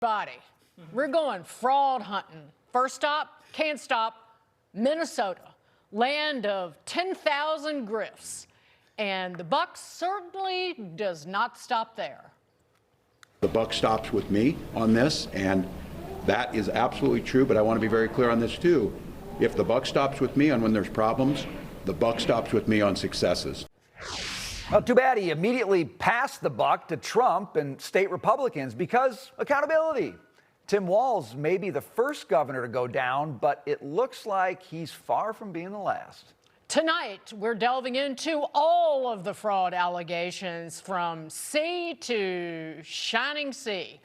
Body. We're going fraud hunting. First stop, can't stop, Minnesota, land of 10,000 grifts. And the buck certainly does not stop there. The buck stops with me on this, and that is absolutely true, but I want to be very clear on this too. If the buck stops with me on when there's problems, the buck stops with me on successes. Well, too bad he immediately passed the buck to Trump and state Republicans because accountability. Tim Walz may be the first governor to go down, but it looks like he's far from being the last. Tonight, we're delving into all of the fraud allegations from sea to shining sea.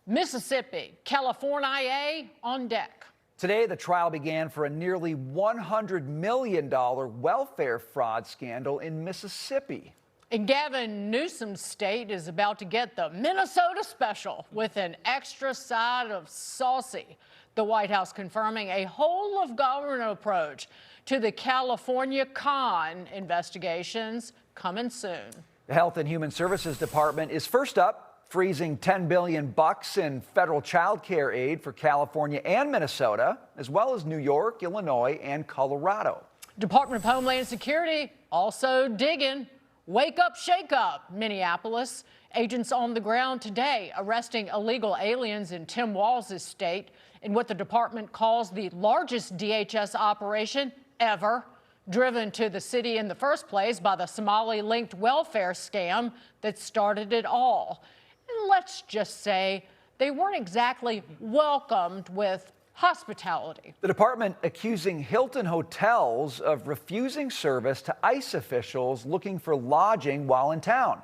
Mississippi, California on deck. Today, the trial began for a nearly $100 million welfare fraud scandal in Mississippi. And Gavin Newsom's state is about to get the Minnesota special with an extra side of saucy. The White House confirming a whole-of-government approach to the California con investigations coming soon. The Health and Human Services Department is first up, freezing $10 billion in federal child care aid for California and Minnesota, as well as New York, Illinois, and Colorado. Department of Homeland Security also digging. Wake up, shake up, Minneapolis. Agents on the ground today arresting illegal aliens in Tim Walz's state in what the department calls the largest DHS operation ever, driven to the city in the first place by the Somali-linked welfare scam that started it all. And let's just say they weren't exactly welcomed with hospitality. The department accusing Hilton hotels of refusing service to ICE officials looking for lodging while in town.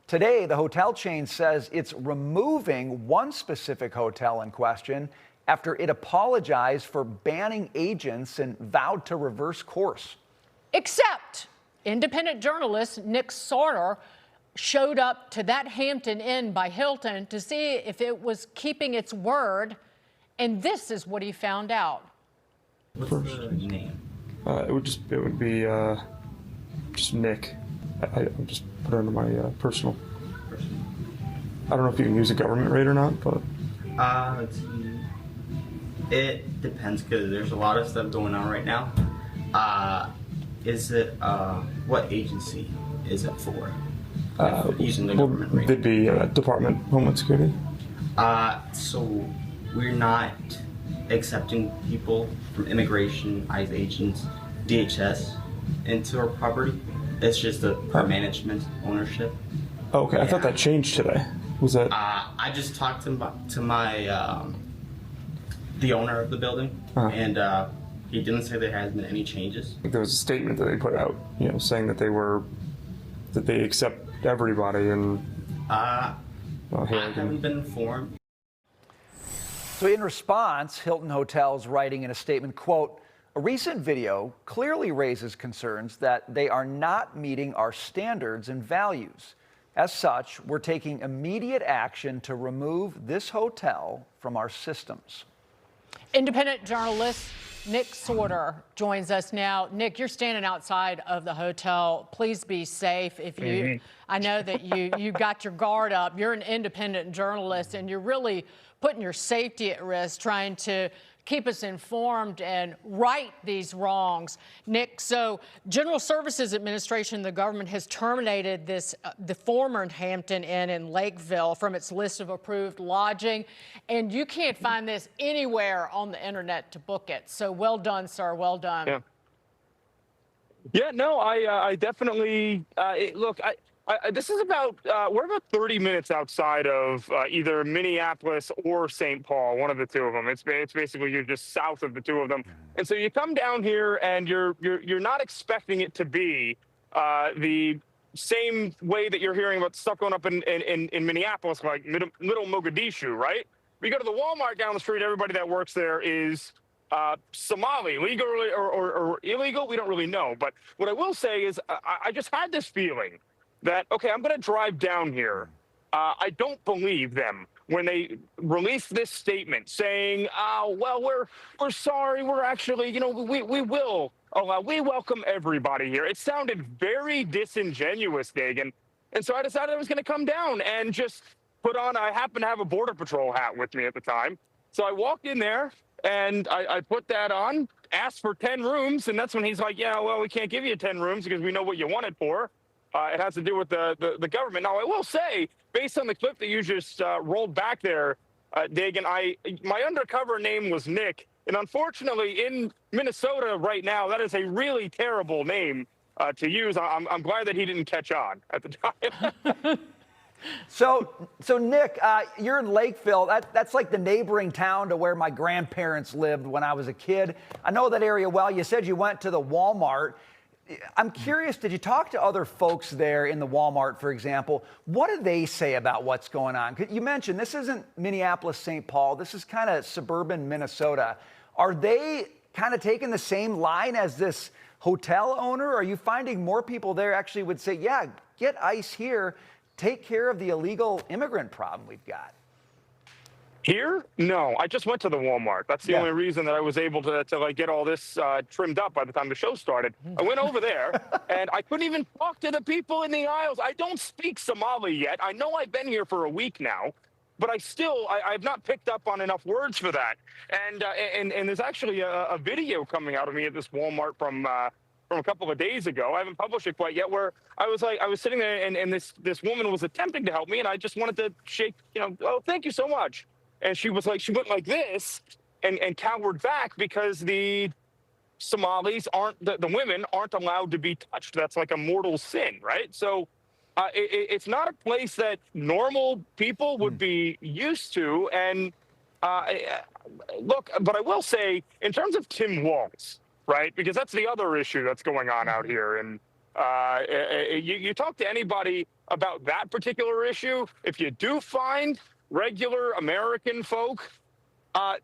Today, the hotel chain says it's removing one specific hotel in question after it apologized for banning agents and vowed to reverse course. Except independent journalist Nick Sortor showed up to that Hampton Inn by Hilton to see if it was keeping its word. And this is what he found out. What's the name? It would be just Nick. I'll just put it under my personal. I don't know if you can use a government rate or not, but. Let's see. It depends because there's a lot of stuff going on right now. Is it what agency is it for? Using the government rate. It'd be Department of Homeland Security. So. We're not accepting people from immigration, ICE agents, DHS into our property. It's just our management ownership. Okay, I thought that changed today. Was that? I just talked to my the owner of the building, and he didn't say there has been any changes. There was a statement that they put out, saying that they accept everybody, and I haven't been informed. So in response, Hilton Hotels writing in a statement, quote, "A recent video clearly raises concerns that they are not meeting our standards and values. As such, we're taking immediate action to remove this hotel from our systems." Independent journalist Nick Sortor joins us now. Nick, you're standing outside of the hotel. Please be safe. I know that you got your guard up. You're an independent journalist, and you're really putting your safety at risk, trying to keep us informed and right these wrongs. Nick, so General Services Administration, the government, has terminated the former Hampton Inn in Lakeville from its list of approved lodging, and you can't find this anywhere on the internet to book it. So well done, sir. Well done. Yeah, no, I definitely look. This is about, we're about 30 minutes outside of either Minneapolis or St. Paul, one of the two of them. It's basically you're just south of the two of them. And so you come down here and you're not expecting it to be the same way that you're hearing about stuff going up in Minneapolis, like middle Mogadishu, right? We go to the Walmart down the street, everybody that works there is Somali, legal or illegal, we don't really know. But what I will say is I just had this feeling that, okay, I'm going to drive down here. I don't believe them when they released this statement saying, oh, well, we're sorry. We're actually, we welcome everybody here. It sounded very disingenuous, Dagan. And so I decided I was going to come down and just I happened to have a Border Patrol hat with me at the time. So I walked in there and I put that on, asked for 10 rooms. And that's when he's like, yeah, well, we can't give you 10 rooms because we know what you want it for. It has to do with the government. Now, I will say, based on the clip that you just rolled back there, Dagan, my undercover name was Nick. And unfortunately, in Minnesota right now, that is a really terrible name to use. I'm glad that he didn't catch on at the time. So Nick, you're in Lakeville. That's like the neighboring town to where my grandparents lived when I was a kid. I know that area well. You said you went to the Walmart. I'm curious, did you talk to other folks there in the Walmart, for example? What do they say about what's going on? You mentioned this isn't Minneapolis, St. Paul. This is kind of suburban Minnesota. Are they kind of taking the same line as this hotel owner? Or are you finding more people there actually would say, yeah, get ICE here, take care of the illegal immigrant problem we've got? Here? No, I just went to the Walmart. That's the only reason that I was able to like get all this trimmed up by the time the show started. I went over there and I couldn't even talk to the people in the aisles. I don't speak Somali yet. I know I've been here for a week now, but I've not picked up on enough words for that. And there's actually a video coming out of me at this Walmart from a couple of days ago. I haven't published it quite yet, where I was sitting there and this woman was attempting to help me, and I just wanted to shake, oh, thank you so much. And she went like this and cowered back because the Somalis the women aren't allowed to be touched. That's like a mortal sin, right? So it's not a place that normal people would be used to. And look, but I will say, in terms of Tim Walz, right? Because that's the other issue that's going on out here. And you talk to anybody about that particular issue, if you do find regular American folk,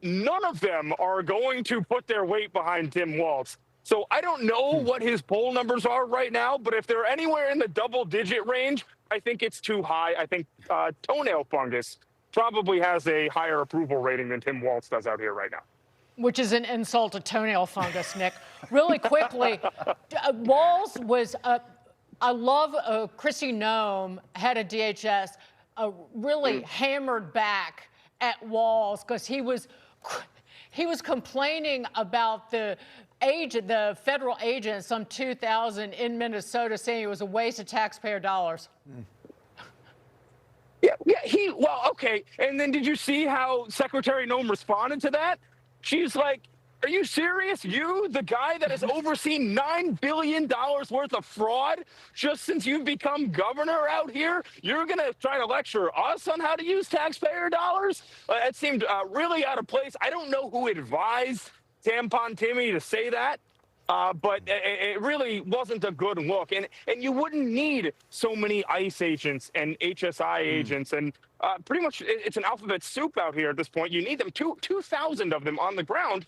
none of them are going to put their weight behind Tim Walz. So I don't know what his poll numbers are right now, but if they're anywhere in the double-digit range, I think it's too high. I think toenail fungus probably has a higher approval rating than Tim Walz does out here right now. Which is an insult to toenail fungus, Nick. Really quickly, Walz was, I love Chrissy Nome, head of DHS, really hammered back at Walz because he was complaining about the federal agent, some 2,000 in Minnesota, saying it was a waste of taxpayer dollars. Yeah, well, okay. And then did you see how Secretary Nome responded to that? She's like, are you serious? You, the guy that has overseen $9 billion worth of fraud just since you've become governor out here, you're going to try to lecture us on how to use taxpayer dollars? That seemed really out of place. I don't know who advised Tampon Timmy to say that, but it really wasn't a good look. And you wouldn't need so many ICE agents and HSI agents. And pretty much it's an alphabet soup out here at this point. You need them, 2,000 of them on the ground,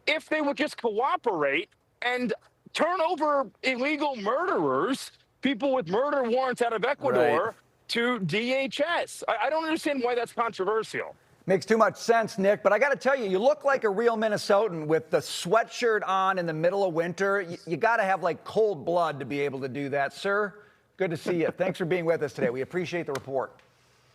if they would just cooperate and turn over illegal murderers, people with murder warrants out of Ecuador, to DHS. I don't understand why that's controversial. Makes too much sense, Nick, but I got to tell you, you look like a real Minnesotan with the sweatshirt on in the middle of winter. You got to have like cold blood to be able to do that, sir. Good to see you. Thanks for being with us today. We appreciate the report.